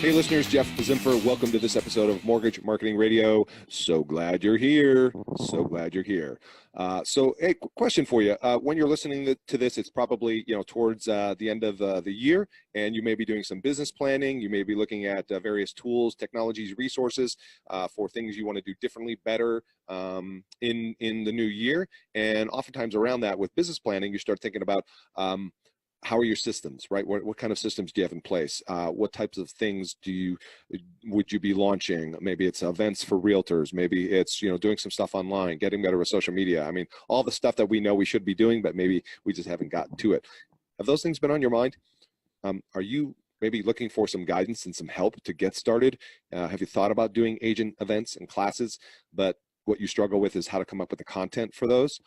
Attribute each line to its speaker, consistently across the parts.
Speaker 1: Hey listeners, Jeff Zimfer. Welcome to this episode of Mortgage Marketing Radio. So glad you're here. So glad you're here. Hey, question for you. When you're listening to this, it's probably towards the end of the year, and you may be doing some business planning. You may be looking at various tools, technologies, resources for things you want to do differently, better in the new year. And oftentimes around that, with business planning, you start thinking about how are your systems, right? What kind of systems do you have in place? What types of things would you be launching? Maybe it's events for realtors. Maybe it's doing some stuff online, getting better with social media. I mean, all the stuff that we know we should be doing, but maybe we just haven't gotten to it. Have those things been on your mind? Are you maybe looking for some guidance and some help to get started? Have you thought about doing agent events and classes, but what you struggle with is how to come up with the content for those?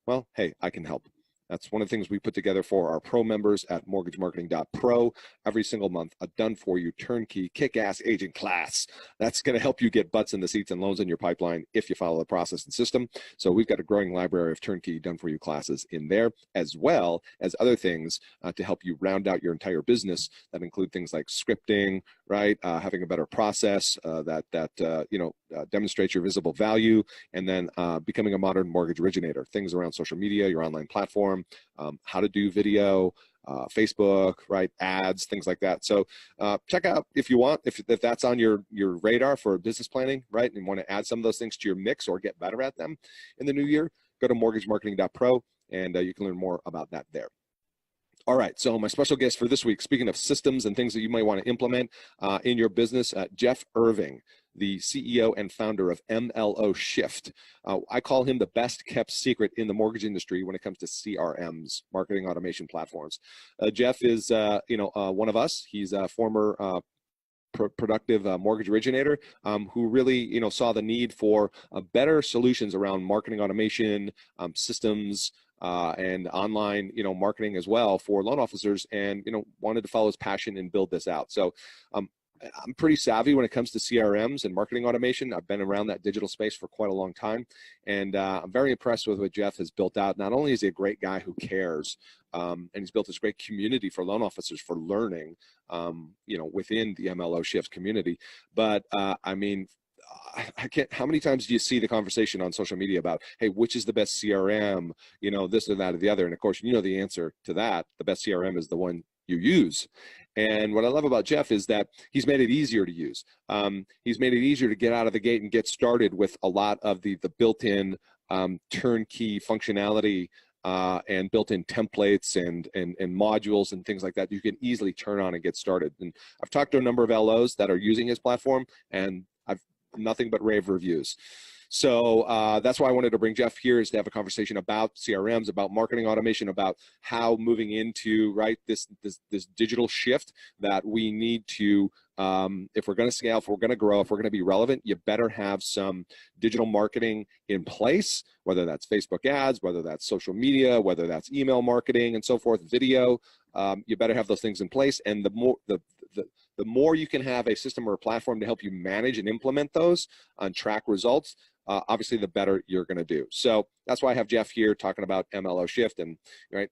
Speaker 1: Well, hey, I can help. That's one of the things we put together for our pro members at mortgagemarketing.pro. Every single month, a done-for-you turnkey kick-ass agent class. That's going to help you get butts in the seats and loans in your pipeline if you follow the process and system. So we've got a growing library of turnkey done-for-you classes in there, as well as other things to help you round out your entire business that include things like scripting, right? Having a better process that demonstrates your visible value, and then becoming a modern mortgage originator. Things around social media, your online platform, how to do video, Facebook, right? Ads, things like that. So check out if you want, if that's on your radar for business planning, right? And want to add some of those things to your mix or get better at them in the new year, go to mortgagemarketing.pro and you can learn more about that there. All right, so my special guest for this week, speaking of systems and things that you might want to implement in your business, Jeff Irving, the CEO and founder of MLO Shift. I call him the best kept secret in the mortgage industry when it comes to CRMs, marketing automation platforms. Jeff is, one of us. He's a former productive mortgage originator who really, saw the need for better solutions around marketing automation, systems, and online, marketing as well for loan officers, and, wanted to follow his passion and build this out. So I'm pretty savvy when it comes to CRMs and marketing automation. I've been around that digital space for quite a long time, and I'm very impressed with what Jeff has built out. Not only is he a great guy who cares, and he's built this great community for loan officers for learning, within the MLO Shift community, but I can't, how many times do you see the conversation on social media about, hey, which is the best CRM, this or that or the other? And of course, the answer to that. The best CRM is the one you use. And what I love about Jeff is that he's made it easier to use. He's made it easier to get out of the gate and get started with a lot of the built-in turnkey functionality and built-in templates and modules and things like that you can easily turn on and get started. And I've talked to a number of LOs that are using his platform, and I've nothing but rave reviews. So that's why I wanted to bring Jeff here, is to have a conversation about CRMs, about marketing automation, about how moving into this digital shift that we need to, if we're going to scale, if we're going to grow, if we're going to be relevant, you better have some digital marketing in place, whether that's Facebook ads, whether that's social media, whether that's email marketing and so forth, video. You better have those things in place, and the more you can have a system or a platform to help you manage and implement those and track results, obviously the better you're going to do. So that's why I have Jeff here talking about MLO Shift and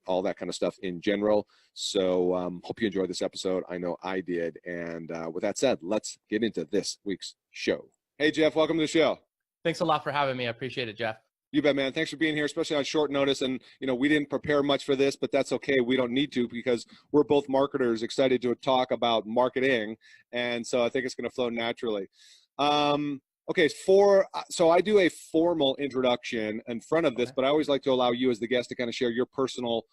Speaker 1: all that kind of stuff in general. So hope you enjoyed this episode. I know I did. And with that said, let's get into this week's show. Hey, Jeff, welcome to the show.
Speaker 2: Thanks a lot for having me. I appreciate it, Jeff.
Speaker 1: You bet, man. Thanks for being here, especially on short notice. And, we didn't prepare much for this, but that's okay. We don't need to, because we're both marketers excited to talk about marketing. And so I think it's going to flow naturally. Okay, so I do a formal introduction in front of this, but I always like to allow you as the guest to kind of share your personal,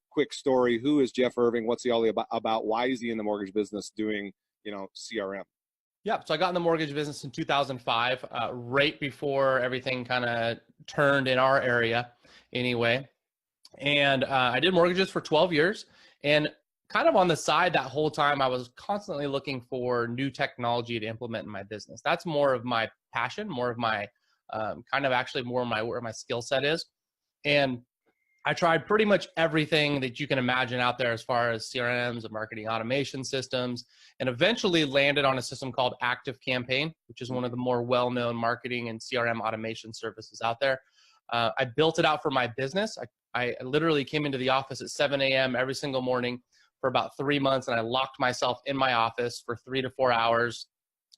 Speaker 1: quick story. Who is Jeff Irving? What's he all about? Why is he in the mortgage business doing, CRM?
Speaker 2: Yeah, so I got in the mortgage business in 2005, right before everything kind of turned in our area anyway. And I did mortgages for 12 years. And kind of on the side that whole time, I was constantly looking for new technology to implement in my business. That's more of my passion, more of my where my skill set is. And I tried pretty much everything that you can imagine out there as far as CRMs and marketing automation systems, and eventually landed on a system called ActiveCampaign, which is one of the more well-known marketing and CRM automation services out there. I built it out for my business. I literally came into the office at 7 a.m. every single morning for about 3 months, and I locked myself in my office for 3 to 4 hours,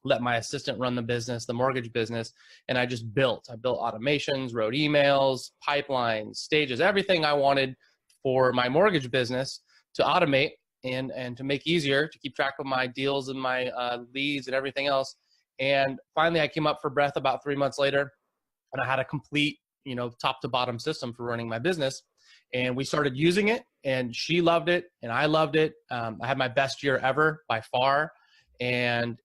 Speaker 2: let my assistant run the business, the mortgage business, and I just built. I built automations, wrote emails, pipelines, stages, everything I wanted for my mortgage business to automate and to make easier, to keep track of my deals and my leads and everything else. And finally, I came up for breath about 3 months later, and I had a complete, top to bottom system for running my business. And we started using it, and she loved it, and I loved it. I had my best year ever by far. And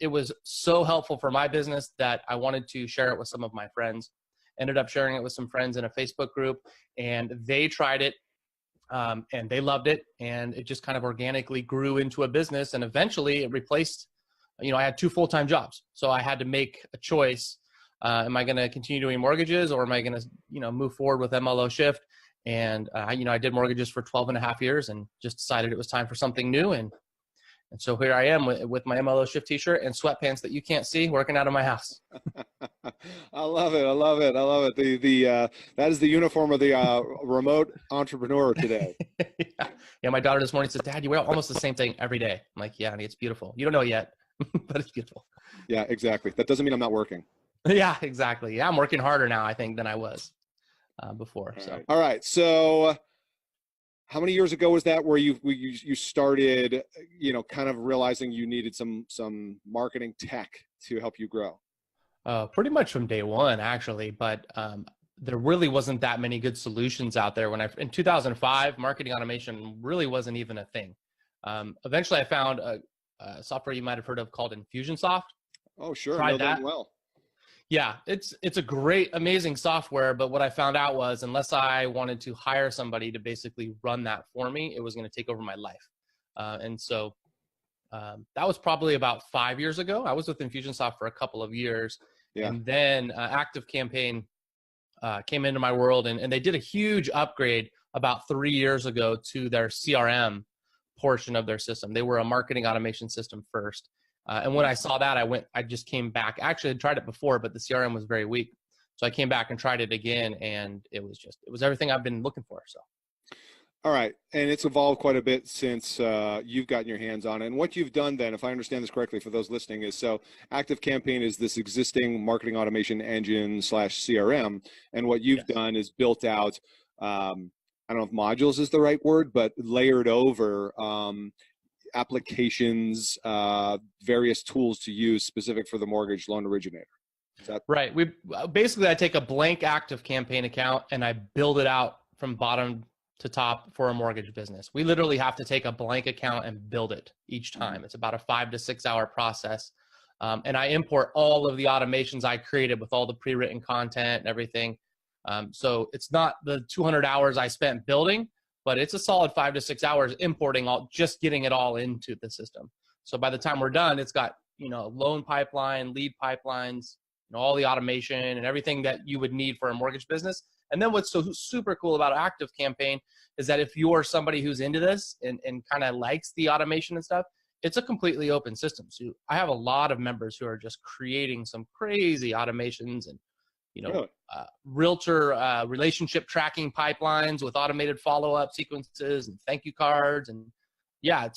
Speaker 2: it was so helpful for my business that I wanted to share it with some of my friends. Ended up sharing it with some friends in a Facebook group, and they tried it, and they loved it. And it just kind of organically grew into a business. And eventually it replaced, I had 2 full-time jobs. So I had to make a choice. Am I going to continue doing mortgages, or am I going to, move forward with MLO Shift? And, I did mortgages for 12 and a half years and just decided it was time for something new. And so here I am with my MLO Shift t-shirt and sweatpants that you can't see, working out of my house.
Speaker 1: I love it. I love it. I love it. That is the uniform of the remote entrepreneur today.
Speaker 2: Yeah. My daughter this morning said, "Dad, you wear almost the same thing every day." I'm like, "Yeah, honey, it's beautiful. You don't know yet, but it's beautiful."
Speaker 1: Yeah, exactly. That doesn't mean I'm not working.
Speaker 2: Yeah, exactly. Yeah, I'm working harder now, I think, than I was before.
Speaker 1: All right. So how many years ago was that where you started, kind of realizing you needed some marketing tech to help you grow?
Speaker 2: Pretty much from day one, actually. But there really wasn't that many good solutions out there. In 2005, marketing automation really wasn't even a thing. Eventually, I found a software you might have heard of called Infusionsoft.
Speaker 1: Oh, sure.
Speaker 2: Tried
Speaker 1: I know
Speaker 2: that.
Speaker 1: Well.
Speaker 2: Yeah, it's a great, amazing software. But what I found out was, unless I wanted to hire somebody to basically run that for me, it was going to take over my life. And so that was probably about 5 years ago. I was with Infusionsoft for a couple of years. Yeah. And then Active Campaign came into my world, and they did a huge upgrade about 3 years ago to their CRM portion of their system. They were a marketing automation system first. And when I saw that, I just came back. Actually, I tried it before, but the CRM was very weak. So I came back and tried it again, and it was everything I've been looking for. So.
Speaker 1: All right. And it's evolved quite a bit since you've gotten your hands on it. And what you've done then, if I understand this correctly for those listening, is so Active Campaign is this existing marketing automation engine / CRM. And what you've done is built out, I don't know if modules is the right word, but layered over applications, various tools to use specific for the mortgage loan originator. Is that
Speaker 2: right? I take a blank Active Campaign account and I build it out from bottom to top for a mortgage business. We literally have to take a blank account and build it each time. It's about a 5 to 6 hour process. And I import all of the automations I created with all the pre-written content and everything. So it's not the 200 hours I spent building, but it's a solid 5 to 6 hours importing just getting it all into the system. So by the time we're done, it's got, loan pipeline, lead pipelines, all the automation and everything that you would need for a mortgage business. And then what's so super cool about Active Campaign is that if you're somebody who's into this and kind of likes the automation and stuff, it's a completely open system. So I have a lot of members who are just creating some crazy automations and, realtor relationship tracking pipelines with automated follow-up sequences and thank you cards. And yeah,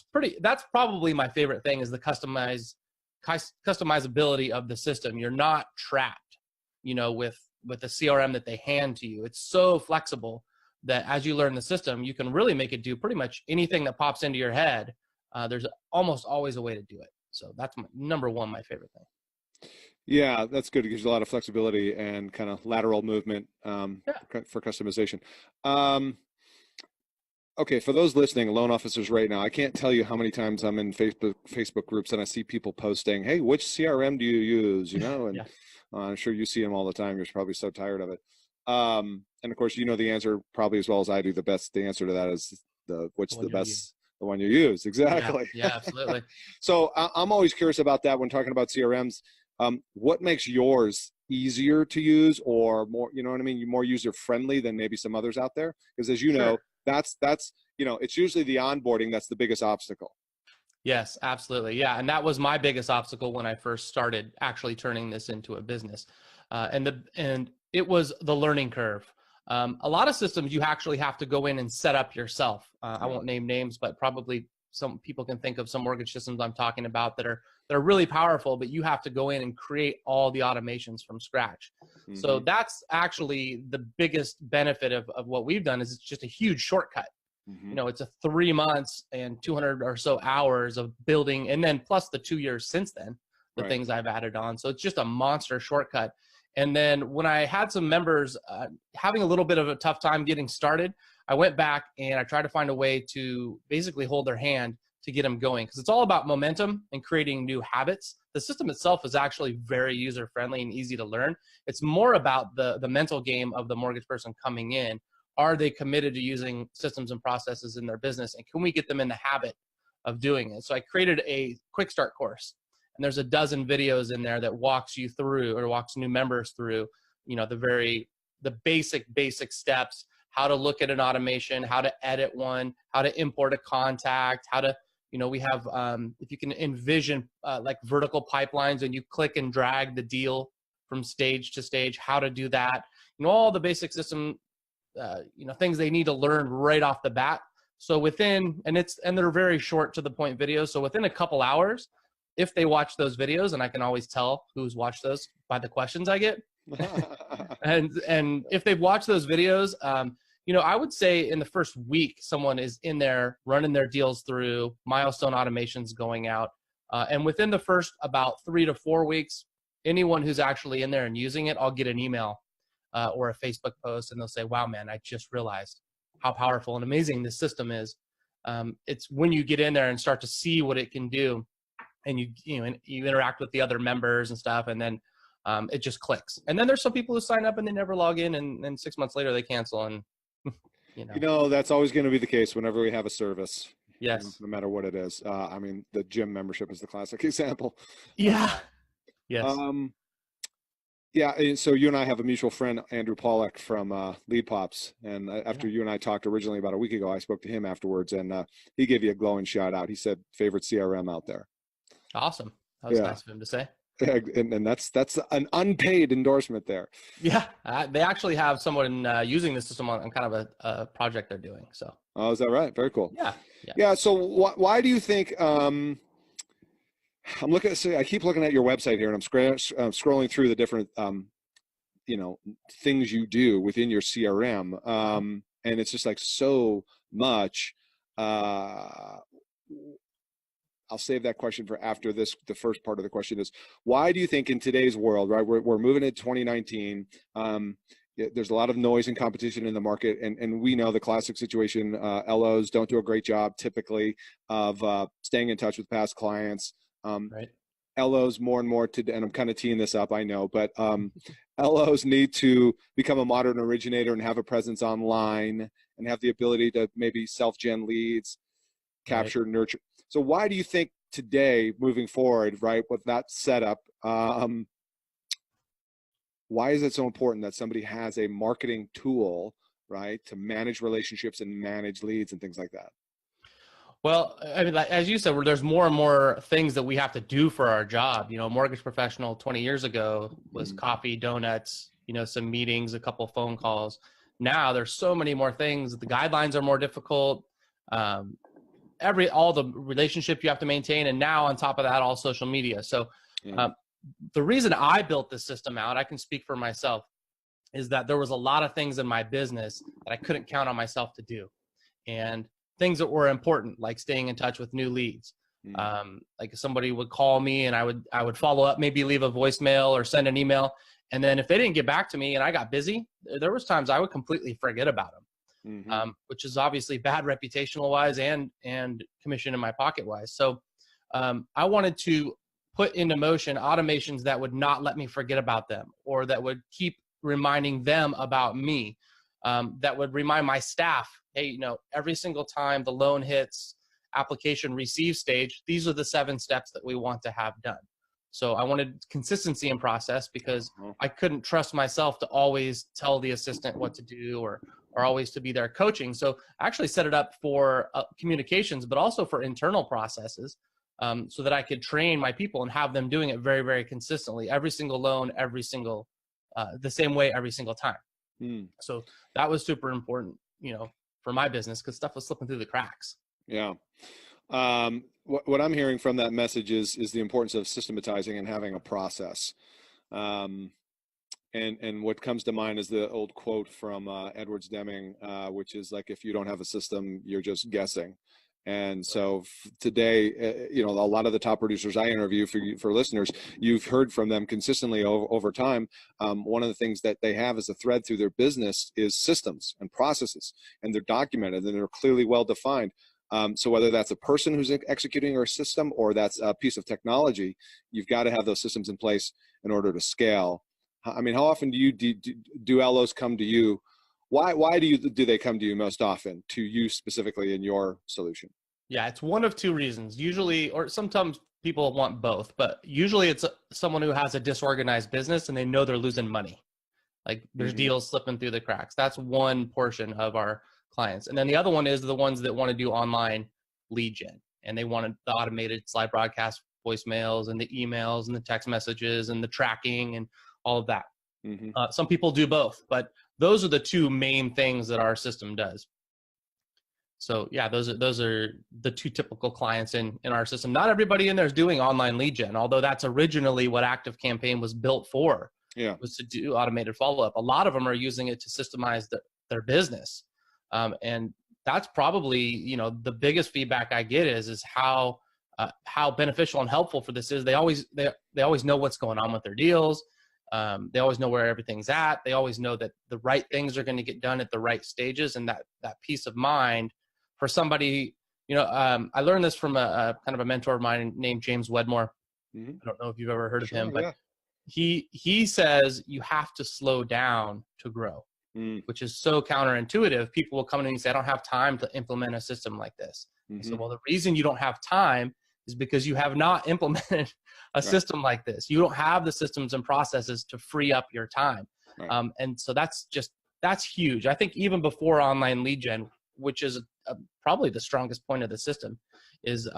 Speaker 2: that's probably my favorite thing is the customizability of the system. You're not trapped, with the CRM that they hand to you. It's so flexible that as you learn the system, you can really make it do pretty much anything that pops into your head. There's almost always a way to do it. So that's number one, my favorite thing.
Speaker 1: Yeah, that's good. It gives you a lot of flexibility and kind of lateral movement for customization. Okay, for those listening, loan officers right now, I can't tell you how many times I'm in Facebook groups and I see people posting, "Hey, which CRM do you use?" And I'm sure you see them all the time. You're probably so tired of it. And of course, the answer probably as well as I do. The answer to that is the one you use. Exactly.
Speaker 2: Yeah, absolutely.
Speaker 1: So I'm always curious about that when talking about CRMs. What makes yours easier to use or more, more user friendly than maybe some others out there? Because as you know, that's it's usually the onboarding that's the biggest obstacle.
Speaker 2: Yes, absolutely. Yeah. And that was my biggest obstacle when I first started actually turning this into a business. And it was the learning curve. A lot of systems you actually have to go in and set up yourself. I won't name names, but probably some people can think of some mortgage systems I'm talking about that are really powerful, but you have to go in and create all the automations from scratch. So that's actually the biggest benefit of what we've done is it's just a huge shortcut. You know, it's a 3 months and 200 or so hours of building, and then plus the 2 years since then, the things I've added on. So it's just a monster shortcut. And then when I had some members having a little bit of a tough time getting started, I went back and I tried to find a way to basically hold their hand to get them going, because it's all about momentum and creating new habits. The system itself is actually very user friendly and easy to learn. It's more about the mental game of the mortgage person coming in. Are they committed to using systems and processes in their business, and can we get them in the habit of doing it? So I created a quick start course, and there's a dozen videos in there that walks you through, or walks new members through, you know, the basic steps, how to look at an automation, how to edit one, how to import a contact, how to, you know, we have, if you can envision like vertical pipelines and you click and drag the deal from stage to stage, how to do that, you know, all the basic system, you know, things they need to learn right off the bat. So within, and they're very short to the point videos. So within a couple hours, if they watch those videos, and I can always tell who's watched those by the questions I get. and if they've watched those videos, you know, I would say in the first week, someone is in there running their deals through, milestone automations going out. And within the first about 3 to 4 weeks, anyone who's actually in there and using it, I'll get an email or a Facebook post, and they'll say, wow, man, I just realized how powerful and amazing this system is. It's when you get in there and start to see what it can do, and you interact with the other members and stuff, and then it just clicks. And then there's some people who sign up and they never log in, and 6 months later they cancel. And
Speaker 1: you know, that's always going to be the case whenever we have a service.
Speaker 2: Yes.
Speaker 1: No matter what it is. I mean, the gym membership is the classic example.
Speaker 2: Yeah. Yes.
Speaker 1: Yeah, and so you and I have a mutual friend, Andrew Pollack from Lead Pops, and after you and I talked originally about a week ago, I spoke to him afterwards, and he gave you a glowing shout out. He said, favorite CRM out there.
Speaker 2: Awesome. That was nice of him to say.
Speaker 1: And that's an unpaid endorsement there.
Speaker 2: Yeah, they actually have someone using the system on kind of a project they're doing. So.
Speaker 1: Oh, is that right? Very cool.
Speaker 2: Yeah.
Speaker 1: So why do you think? I'm looking. I keep looking at your website here, and I'm scrolling through the different, you know, things you do within your CRM, and it's just like so much. I'll save that question for after this. The first part of the question is, why do you think in today's world, right, we're moving into 2019, there's a lot of noise and competition in the market, and we know the classic situation, LOs don't do a great job typically of staying in touch with past clients.
Speaker 2: Right.
Speaker 1: LOs more and more and I'm kind of teeing this up, I know, but LOs need to become a modern originator and have a presence online and have the ability to maybe self-gen leads, capture, nurture. So why do you think today, moving forward, right, with that setup, why is it so important that somebody has a marketing tool, right, to manage relationships and manage leads and things like that?
Speaker 2: Well, I mean, as you said, there's more and more things that we have to do for our job. You know, a mortgage professional 20 years ago was coffee, donuts, you know, some meetings, a couple phone calls. Now there's so many more things. The guidelines are more difficult. All the relationship you have to maintain, and now on top of that, all social media. So the reason I built this system out, I can speak for myself, is that there was a lot of things in my business that I couldn't count on myself to do, and things that were important, like staying in touch with new leads. Like if somebody would call me and I would follow up, maybe leave a voicemail or send an email, and then if they didn't get back to me and I got busy, there was times I would completely forget about them. Which is obviously bad reputational wise and commission in my pocket wise. So I wanted to put into motion automations that would not let me forget about them, or that would keep reminding them about me, that would remind my staff, hey, you know, every single time the loan hits application receive stage, these are the 7 steps that we want to have done. So I wanted consistency in process, because I couldn't trust myself to always tell the assistant what to do, or always to be there coaching. So I actually set it up for communications, but also for internal processes, so that I could train my people and have them doing it very, very consistently, every single loan, the same way every single time.
Speaker 1: Mm.
Speaker 2: So that was super important, for my business, because stuff was slipping through the cracks.
Speaker 1: Yeah. What I'm hearing from that message is the importance of systematizing and having a process. Um, and what comes to mind is the old quote from Edwards Deming, which is like, if you don't have a system, you're just guessing. And so today, a lot of the top producers I interview for listeners, you've heard from them consistently over time. One of the things that they have as a thread through their business is systems and processes, and they're documented and they're clearly well defined. So whether that's a person who's executing a system or that's a piece of technology, you've got to have those systems in place in order to scale. I mean, how often do LOs come to you? Why do they come to you most often, to you specifically in your solution?
Speaker 2: Yeah, it's one of two reasons. Usually, or sometimes people want both, but usually it's someone who has a disorganized business and they know they're losing money. Like there's deals slipping through the cracks. That's one portion of our clients. And then the other one is the ones that want to do online lead gen, and they want the automated slide broadcast voicemails and the emails and the text messages and the tracking and all of that. Some people do both, but those are the two main things that our system does. So yeah, those are the two typical clients in our system. Not everybody in there is doing online lead gen, although that's originally what ActiveCampaign was built for.
Speaker 1: Yeah,
Speaker 2: was to do automated follow-up. A lot of them are using it to systemize their business, and that's probably the biggest feedback I get is how beneficial and helpful for this is. They always know what's going on with their deals. They always know where everything's at. They always know that the right things are going to get done at the right stages, and that peace of mind for somebody. I learned this from a kind of a mentor of mine named James Wedmore. I don't know if you've ever heard of him, but
Speaker 1: yeah.
Speaker 2: He says you have to slow down to grow, which is so counterintuitive. People will come to me and say, I don't have time to implement a system like this. So, well, the reason you don't have time is because you have not implemented a system like this. You don't have the systems and processes to free up your time.
Speaker 1: Right.
Speaker 2: And so that's huge. I think even before online lead gen, which is probably the strongest point of the system, is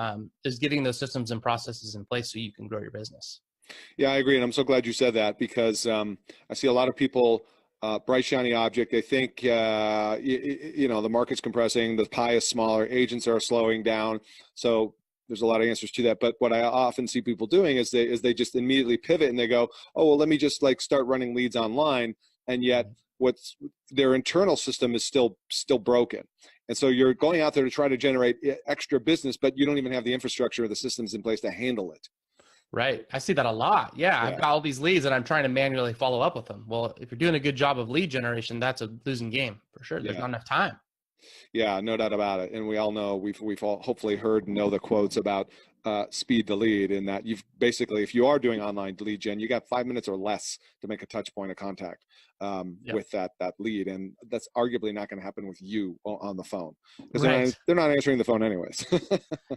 Speaker 2: getting those systems and processes in place so you can grow your business.
Speaker 1: Yeah, I agree. And I'm so glad you said that, because I see a lot of people, bright, shiny object. They think, the market's compressing, the pie is smaller, agents are slowing down. So there's a lot of answers to that. But what I often see people doing is they just immediately pivot and they go, oh, well, let me just start running leads online. And yet what's their internal system is still broken. And so you're going out there to try to generate extra business, but you don't even have the infrastructure or the systems in place to handle it.
Speaker 2: Right. I see that a lot. Yeah. I've got all these leads and I'm trying to manually follow up with them. Well, if you're doing a good job of lead generation, that's a losing game for sure. There's not enough time.
Speaker 1: Yeah, no doubt about it. And we all know, we've all hopefully heard and know the quotes about speed to lead, in that you've basically, if you are doing online lead gen, you got 5 minutes or less to make a touch point of contact with that lead. And that's arguably not going to happen with you on the phone, because they're not answering the phone anyways.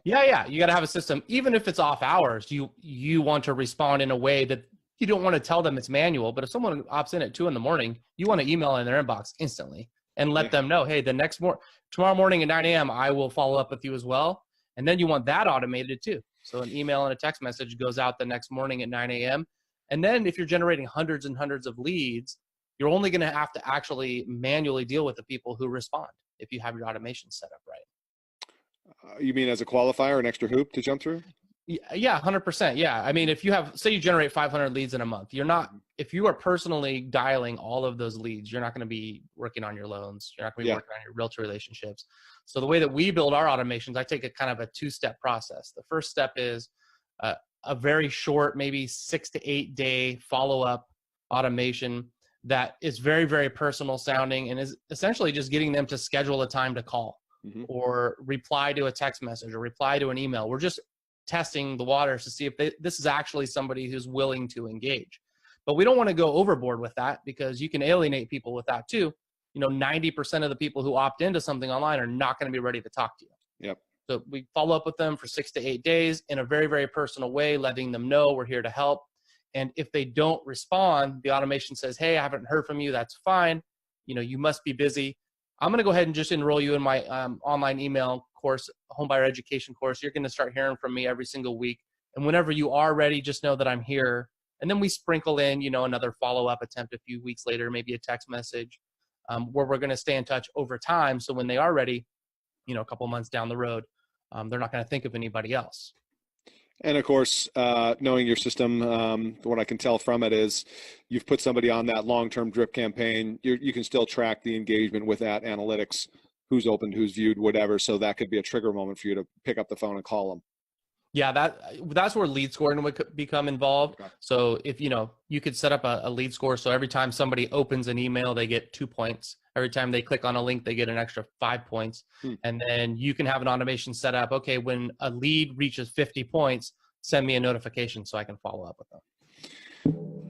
Speaker 2: Yeah. You got to have a system. Even if it's off hours, you want to respond in a way that you don't want to tell them it's manual. But if someone opts in at 2 a.m, you want to email in their inbox instantly and let them know, hey, tomorrow morning at 9 a.m., I will follow up with you as well. And then you want that automated too. So an email and a text message goes out the next morning at 9 a.m. And then if you're generating hundreds and hundreds of leads, you're only going to have to actually manually deal with the people who respond if you have your automation set up right.
Speaker 1: You mean as a qualifier, an extra hoop to jump through?
Speaker 2: Yeah, 100%. Yeah. I mean, if you say you generate 500 leads in a month, if you are personally dialing all of those leads, you're not going to be working on your loans. You're not going to be working on your realtor relationships. So the way that we build our automations, I take a kind of a 2-step process. The first step is a very short, maybe 6 to 8 day follow-up automation that is very, very personal sounding and is essentially just getting them to schedule a time to call or reply to a text message or reply to an email. We're just testing the waters to see if this is actually somebody who's willing to engage. But we don't want to go overboard with that, because you can alienate people with that too. 90% of the people who opt into something online are not going to be ready to talk to you.
Speaker 1: Yep.
Speaker 2: So we follow up with them for 6 to 8 days in a very, very personal way, letting them know we're here to help. And if they don't respond, the automation says, hey, I haven't heard from you. That's fine. You must be busy. I'm going to go ahead and just enroll you in my online email course, homebuyer education course. You're going to start hearing from me every single week. And whenever you are ready, just know that I'm here. And then we sprinkle in, another follow-up attempt a few weeks later, maybe a text message. where we're going to stay in touch over time. So when they are ready, a couple months down the road, they're not going to think of anybody else.
Speaker 1: And of course, knowing your system, what I can tell from it is you've put somebody on that long-term drip campaign. You can still track the engagement with that analytics, who's opened, who's viewed, whatever. So that could be a trigger moment for you to pick up the phone and call them.
Speaker 2: Yeah, that's where lead scoring would become involved.
Speaker 1: Okay.
Speaker 2: So if you could set up a lead score. So every time somebody opens an email, they get 2 points. Every time they click on a link, they get an extra 5 points. And then you can have an automation set up. Okay, when a lead reaches 50 points, send me a notification so I can follow up with them.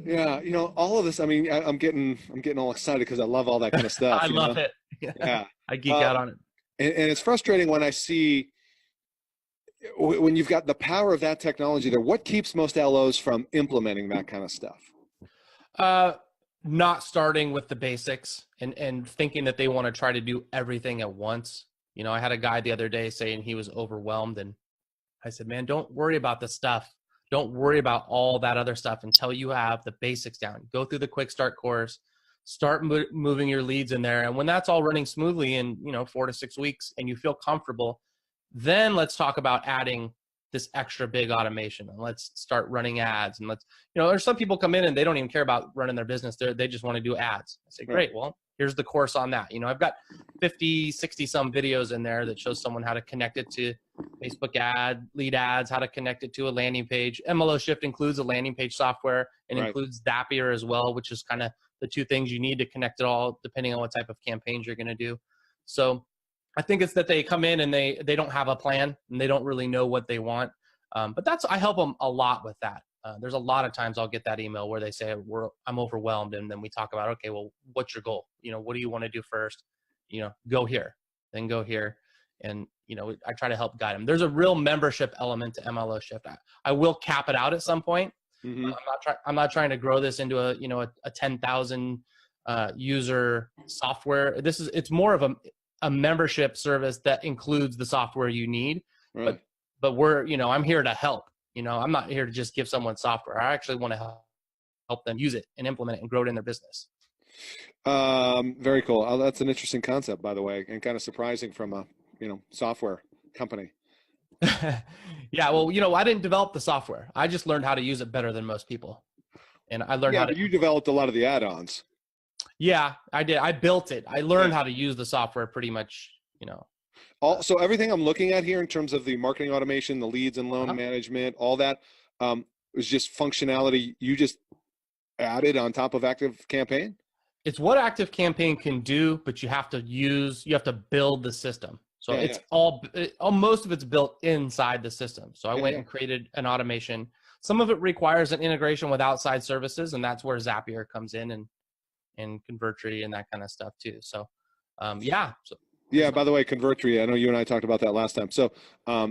Speaker 1: Yeah, all of this. I mean, I'm getting all excited because I love all that kind of stuff.
Speaker 2: I love it.
Speaker 1: Yeah,
Speaker 2: I geek out on it.
Speaker 1: And it's frustrating when I see when you've got the power of that technology there. What keeps most LOs from implementing that kind of stuff?
Speaker 2: Not starting with the basics and thinking that they want to try to do everything at once. I had a guy the other day saying he was overwhelmed, and I said, man, don't worry about the stuff. Don't worry about all that other stuff until you have the basics down. Go through the quick start course, start moving your leads in there. And when that's all running smoothly in, 4 to 6 weeks and you feel comfortable, then let's talk about adding this extra big automation, and let's start running ads. And there's some people come in and they don't even care about running their business. They just want to do ads. I say, great. Well, here's the course on that. I've got 50, 60 some videos in there that shows someone how to connect it to Facebook lead ads, how to connect it to a landing page. MLO Shift includes a landing page software and includes Zapier as well, which is kind of the two things you need to connect it all, depending on what type of campaigns you're going to do. So I think it's that they come in and they don't have a plan and they don't really know what they want. But I help them a lot with that. There's a lot of times I'll get that email where they say, I'm overwhelmed. And then we talk about, okay, well, what's your goal? What do you want to do first? Go here, then go here. And, I try to help guide them. There's a real membership element to MLO Shift. I will cap it out at some point.
Speaker 1: Mm-hmm.
Speaker 2: I'm not trying to grow this into a 10,000 user software. It's more of a membership service that includes the software you need.
Speaker 1: Right.
Speaker 2: But I'm here to help. I'm not here to just give someone software. I actually want to help them use it and implement it and grow it in their business.
Speaker 1: Very cool. Oh, that's an interesting concept, by the way, and kind of surprising from a software company.
Speaker 2: Yeah, well, I didn't develop the software. I just learned how to use it better than most people, and I learned how to.
Speaker 1: You developed a lot of the add-ons.
Speaker 2: Yeah, I did. I built it. I learned how to use the software pretty much.
Speaker 1: So everything I'm looking at here in terms of the marketing automation, the leads and loan management, all that was just functionality you just added on top of ActiveCampaign?
Speaker 2: It's what ActiveCampaign can do, but you have to build the system. So it's all most of it's built inside the system. So I went and created an automation. Some of it requires an integration with outside services, and that's where Zapier comes in and Convertry and that kind of stuff too. So
Speaker 1: Yeah, by the way, Convertry, I know you and I talked about that last time. So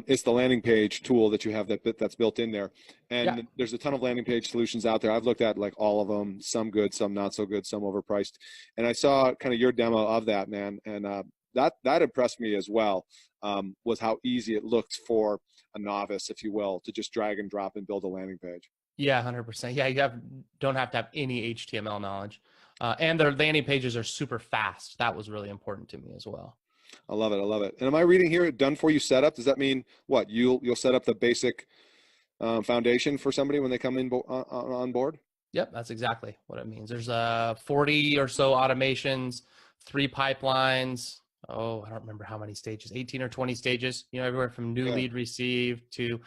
Speaker 1: it's the landing page tool that you have that's built in there. And there's a ton of landing page solutions out there. I've looked at like all of them, some good, some not so good, some overpriced. And I saw kind of your demo of that, man. And that impressed me as well, was how easy it looked for a novice, if you will, to just drag and drop and build a landing page.
Speaker 2: Yeah, 100%. Yeah, you don't have to have any HTML knowledge. And their landing pages are super fast. That was really important to me as well.
Speaker 1: I love it. I love it. And am I reading here done for you setup? Does that mean what? You'll set up the basic foundation for somebody when they come in on board?
Speaker 2: Yep, that's exactly what it means. There's 40 or so automations, 3 pipelines. Oh, I don't remember how many stages, 18 or 20 stages, everywhere from new lead received to,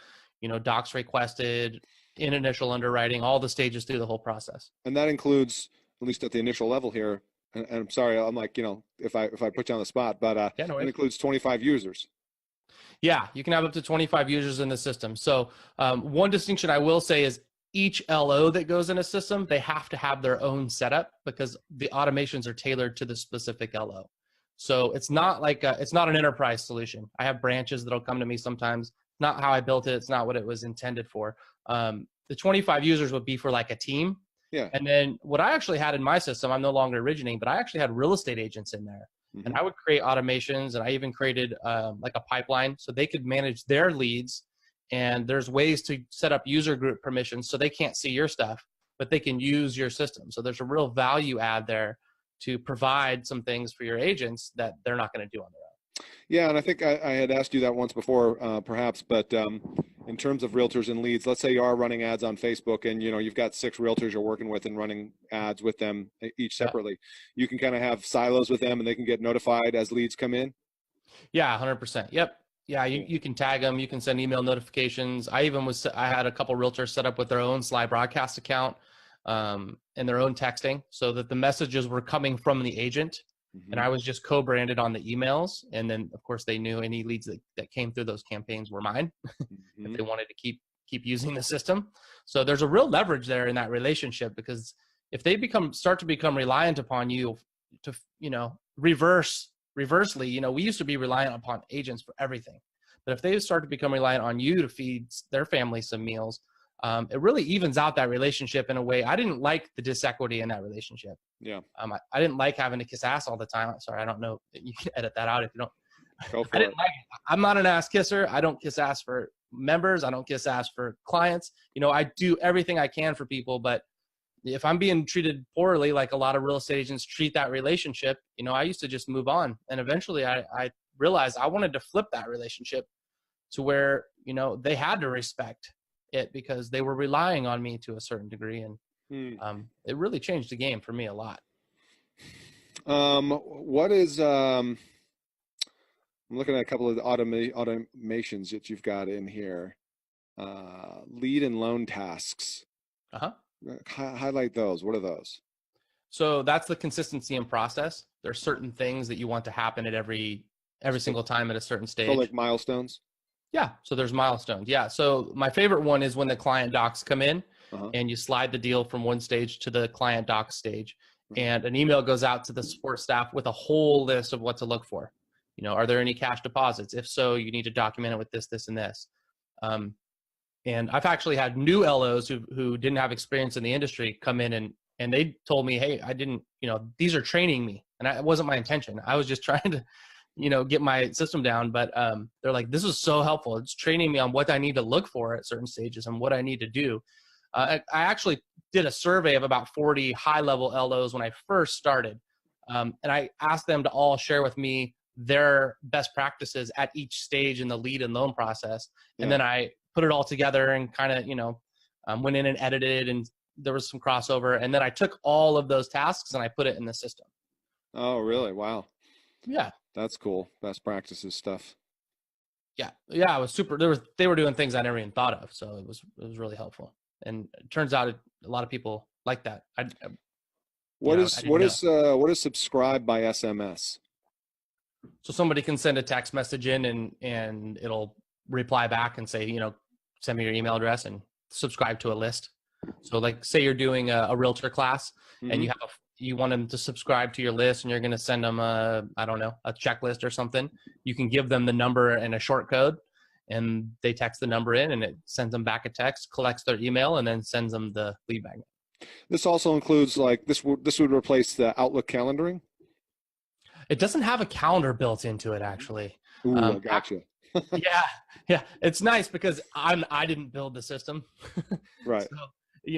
Speaker 2: docs requested, in initial underwriting, all the stages through the whole process.
Speaker 1: And that includes, at least at the initial level here, and I'm sorry, I'm like, if I put you on the spot, but it includes 25 users.
Speaker 2: Yeah, you can have up to 25 users in the system. So one distinction I will say is each LO that goes in a system, they have to have their own setup because the automations are tailored to the specific LO. So it's not like it's not an enterprise solution. I have branches that'll come to me sometimes. Not how I built it. It's not what it was intended for. The 25 users would be for like a team.
Speaker 1: Yeah.
Speaker 2: And then what I actually had in my system, I'm no longer originating, but I actually had real estate agents in there. Mm-hmm. And I would create automations, and I even created like a pipeline so they could manage their leads. And there's ways to set up user group permissions so they can't see your stuff, but they can use your system. So there's a real value add there
Speaker 1: Mm-hmm.
Speaker 2: to provide some things for your agents that they're not going to do on their own.
Speaker 1: Yeah, and I think I had asked you that once before, perhaps, but in terms of realtors and leads, let's say you are running ads on Facebook, and you've got 6 realtors you're working with and running ads with them each
Speaker 2: Yeah.
Speaker 1: separately. You can kind of have silos with them, and they can get notified as leads come in.
Speaker 2: Yeah, 100%. Yep. Yeah,
Speaker 1: Cool.
Speaker 2: you can tag them. You can send email notifications. I had a couple realtors set up with their own Sly broadcast account and their own texting, so that the messages were coming from the agent, and I was just co-branded on the emails. And then, of course, they knew any leads that came through those campaigns were mine if they wanted to keep using the system. So there's a real leverage there in that relationship, because if they start to become reliant upon you to, reversely, we used to be reliant upon agents for everything. But if they start to become reliant on you to feed their family some meals, it really evens out that relationship in a way. I didn't like the disequity in that relationship.
Speaker 1: Yeah.
Speaker 2: I didn't like having to kiss ass all the time. Sorry, I don't know. You can edit that out if you don't.
Speaker 1: Go for
Speaker 2: I
Speaker 1: it.
Speaker 2: didn't like it. I'm not an ass kisser. I don't kiss ass for members. I don't kiss ass for clients. I do everything I can for people, but if I'm being treated poorly, like a lot of real estate agents treat that relationship, I used to just move on. And eventually I realized I wanted to flip that relationship to where, they had to respect it, because they were relying on me to a certain degree. And it really changed the game for me a lot.
Speaker 1: What is, I'm looking at a couple of automations that you've got in here. Lead and loan tasks.
Speaker 2: Uh-huh.
Speaker 1: Highlight those. What are those?
Speaker 2: So that's the consistency in process. There's certain things that you want to happen at every single time at a certain stage.
Speaker 1: So like milestones?
Speaker 2: Yeah. So there's milestones. Yeah. So my favorite one is when the client docs come in
Speaker 1: Uh-huh.
Speaker 2: and you slide the deal from one stage to the client docs stage, and an email goes out to the support staff with a whole list of what to look for. Are there any cash deposits? If so, you need to document it with this, this, and this. And I've actually had new LOs who didn't have experience in the industry come in and they told me, hey, I didn't, these are training me. And it wasn't my intention. I was just trying to, get my system down. But they're like, this is so helpful. It's training me on what I need to look for at certain stages and what I need to do. I actually did a survey of about 40 high-level LOs when I first started. And I asked them to all share with me their best practices at each stage in the lead and loan process. And then I put it all together and kind of, went in and edited, and there was some crossover. And then I took all of those tasks and I put it in the system.
Speaker 1: Oh, really? Wow.
Speaker 2: Yeah.
Speaker 1: That's cool. Best practices stuff.
Speaker 2: Yeah. Yeah. It was super. They were doing things I never even thought of. So it was really helpful. And it turns out a lot of people like that.
Speaker 1: What is subscribe by SMS?
Speaker 2: So somebody can send a text message in and it'll reply back and say, send me your email address and subscribe to a list. So like, say you're doing a realtor class and you want them to subscribe to your list, and you're going to send them a checklist or something. You can give them the number and a short code, and they text the number in, and it sends them back a text, collects their email, and then sends them the lead magnet. This
Speaker 1: also includes this would replace the Outlook calendaring.
Speaker 2: It doesn't have a calendar built into it, actually.
Speaker 1: Ooh, I gotcha.
Speaker 2: Yeah. It's nice because I didn't build the system.
Speaker 1: Right.
Speaker 2: So,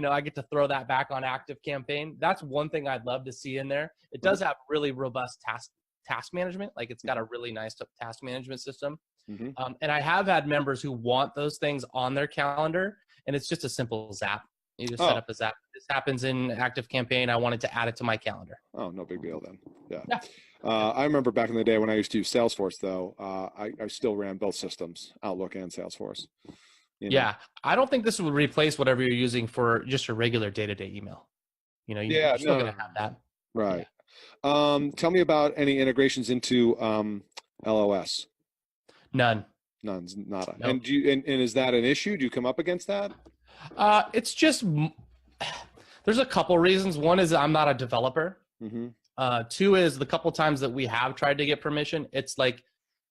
Speaker 2: I get to throw that back on Active Campaign. That's one thing I'd love to see in there. It does have really robust task management. Like, it's got a really nice task management system. And I have had members who want those things on their calendar, and it's just a simple zap. You just set up a zap. This happens in Active Campaign. I wanted to add it to my calendar.
Speaker 1: Oh, no big deal then. Yeah. I remember back in the day when I used to use Salesforce, though, I still ran both systems, Outlook and Salesforce.
Speaker 2: Yeah. I don't think this would replace whatever you're using for just your regular day-to-day email. You're still going to have that.
Speaker 1: Right. Yeah. Tell me about any integrations into LOS.
Speaker 2: None.
Speaker 1: None's nada.
Speaker 2: Nope.
Speaker 1: And is that an issue? Do you come up against that?
Speaker 2: It's just, there's a couple reasons. One is I'm not a developer. Two is the couple times that we have tried to get permission, it's like,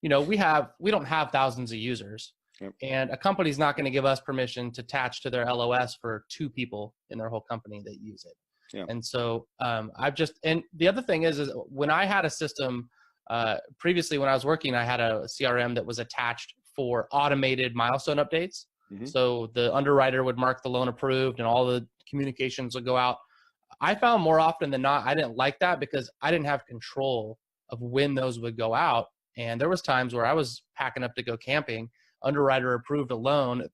Speaker 2: we don't have thousands of users.
Speaker 1: Yep.
Speaker 2: And a company's not going to give us permission to attach to their LOS for 2 people in their whole company that use it.
Speaker 1: Yeah.
Speaker 2: And so and the other thing is when I had a system, previously when I was working, I had a CRM that was attached for automated milestone updates. So the underwriter would mark the loan approved and all the communications would go out. I found more often than not, I didn't like that because I didn't have control of when those would go out. And there was times where I was packing up to go camping, underwriter approved a loan,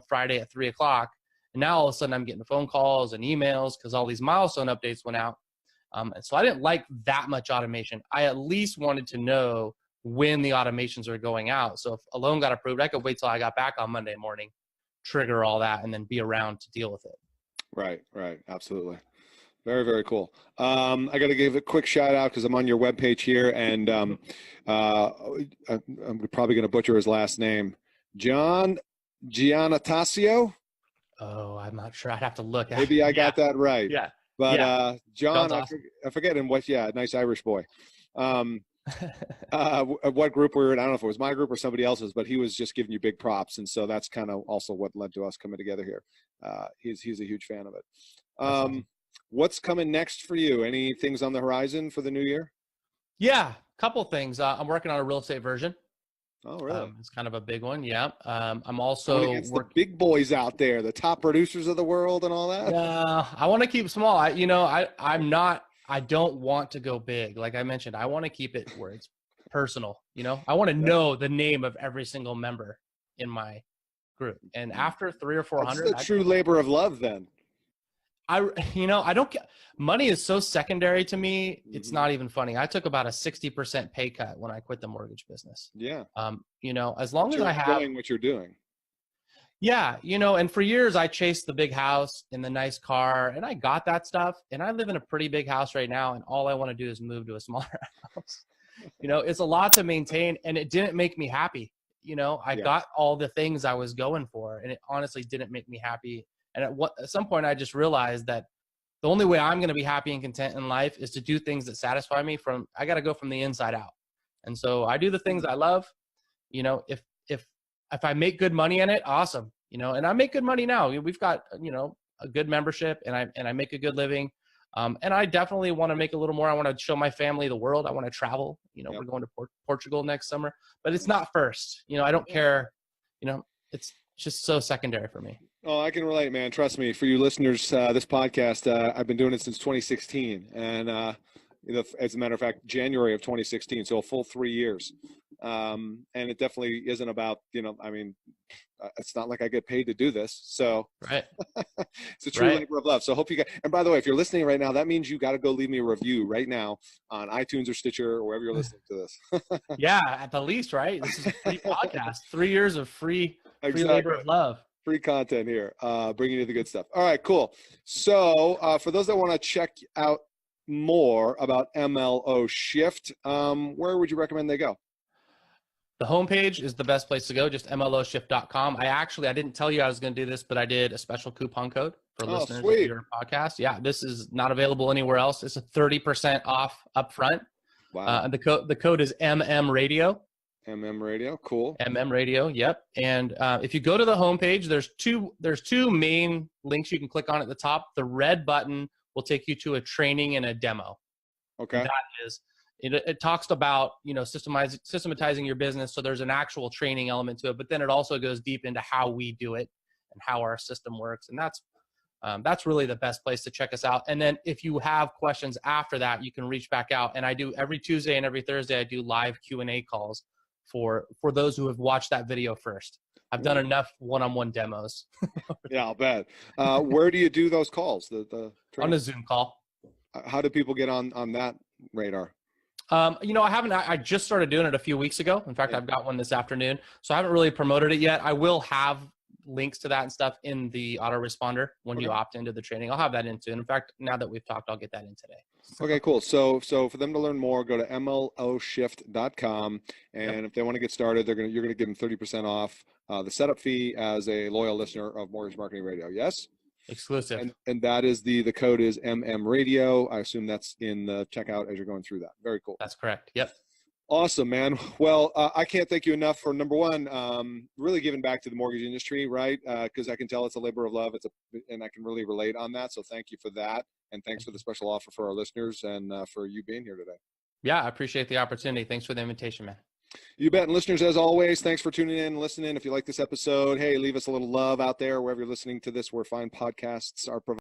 Speaker 2: Friday at 3 o'clock. And now all of a sudden I'm getting phone calls and emails because all these milestone updates went out. And so I didn't like that much automation. I at least wanted to know when the automations are going out. So if a loan got approved, I could wait till I got back on Monday morning, trigger all that, and then be around to deal with it.
Speaker 1: Right. Absolutely. Very, very cool. I got to give a quick shout out because I'm on your webpage here, and I'm probably going to butcher his last name. John Giannatasio.
Speaker 2: Oh, I'm not sure. I'd have to look.
Speaker 1: Maybe I got that right.
Speaker 2: Yeah.
Speaker 1: But John,
Speaker 2: awesome.
Speaker 1: I forget in what. Yeah, nice Irish boy. What group we were in? I don't know if it was my group or somebody else's, but he was just giving you big props, and so that's kind of also what led to us coming together here. He's a huge fan of it.
Speaker 2: Awesome.
Speaker 1: What's coming next for you? Any things on the horizon for the new year?
Speaker 2: Yeah, couple things. I'm working on a real estate version.
Speaker 1: Oh, really?
Speaker 2: It's kind of a big one. Yeah. I'm also
Speaker 1: against the big boys out there, the top producers of the world and all that.
Speaker 2: Yeah, I want to keep small. I don't want to go big. Like I mentioned, I want to keep it where it's personal. I want to know the name of every single member in my group. And after 300 or 400,
Speaker 1: that's the true labor of love then.
Speaker 2: I don't get, money is so secondary to me. It's not even funny. I took about a 60% pay cut when I quit the mortgage business.
Speaker 1: Yeah.
Speaker 2: As long as I have
Speaker 1: doing what you're doing.
Speaker 2: Yeah. And for years I chased the big house and the nice car, and I got that stuff, and I live in a pretty big house right now. And all I want to do is move to a smaller house. It's a lot to maintain, and it didn't make me happy. I got all the things I was going for, and it honestly didn't make me happy. And at some point, I just realized that the only way I'm going to be happy and content in life is to do things that satisfy me. I got to go from the inside out. And so I do the things I love. If I make good money in it, awesome. And I make good money now. We've got, a good membership, and I make a good living. And I definitely want to make a little more. I want to show my family the world. I want to travel. We're going to Portugal next summer, but it's not first. I don't care. It's just so secondary for me.
Speaker 1: Oh, I can relate, man. Trust me. For you listeners, this podcast, I've been doing it since 2016. And as a matter of fact, January of 2016, so a full 3 years. And it definitely isn't about, it's not like I get paid to do this. So
Speaker 2: right.
Speaker 1: It's a true labor of love. So I hope you guys, and by the way, if you're listening right now, that means you got to go leave me a review right now on iTunes or Stitcher or wherever you're listening to this.
Speaker 2: Yeah, at the least, right? This is a free podcast, 3 years of free labor of love.
Speaker 1: Free content here, bringing you the good stuff. All right, cool. So for those that want to check out more about MLO Shift, where would you recommend they go?
Speaker 2: The homepage is the best place to go, just mloshift.com. I didn't tell you I was going to do this, but I did a special coupon code for listeners of your podcast. Yeah, this is not available anywhere else. It's a 30% off upfront.
Speaker 1: Wow.
Speaker 2: The code is MM Radio.
Speaker 1: MM Radio, cool.
Speaker 2: MM Radio, yep. And if you go to the homepage, there's two main links you can click on at the top. The red button will take you to a training and a demo.
Speaker 1: Okay.
Speaker 2: That is, it talks about systematizing your business. So there's an actual training element to it, but then it also goes deep into how we do it and how our system works. And that's really the best place to check us out. And then if you have questions after that, you can reach back out. And I do every Tuesday and every Thursday, I do live Q&A calls for those who have watched that video first. I've done enough one-on-one demos.
Speaker 1: Yeah, I'll bet. Where do you do those calls?
Speaker 2: On a Zoom call.
Speaker 1: How do people get on that radar?
Speaker 2: I just started doing it a few weeks ago. In fact, I've got one this afternoon. So I haven't really promoted it yet. I will have links to that and stuff in the autoresponder when you opt into the training. I'll have that in too. And in fact, now that we've talked, I'll get that in today.
Speaker 1: Okay, cool. So for them to learn more, go to mloshift.com. And if they want to get started, you're going to give them 30% off the setup fee as a loyal listener of Mortgage Marketing Radio. Yes?
Speaker 2: Exclusive.
Speaker 1: And that is the code is MM Radio. I assume that's in the checkout as you're going through that. Very cool.
Speaker 2: That's correct. Yep.
Speaker 1: Awesome, man. Well, I can't thank you enough for, number one, really giving back to the mortgage industry, right? Because I can tell it's a labor of love. And I can really relate on that. So thank you for that. And thanks for the special offer for our listeners and for you being here today. Yeah,
Speaker 2: I appreciate the opportunity. Thanks for the invitation, man.
Speaker 1: You bet. And listeners, as always, thanks for tuning in and listening. If you like this episode, hey, leave us a little love out there wherever you're listening to this, where fine podcasts are provided.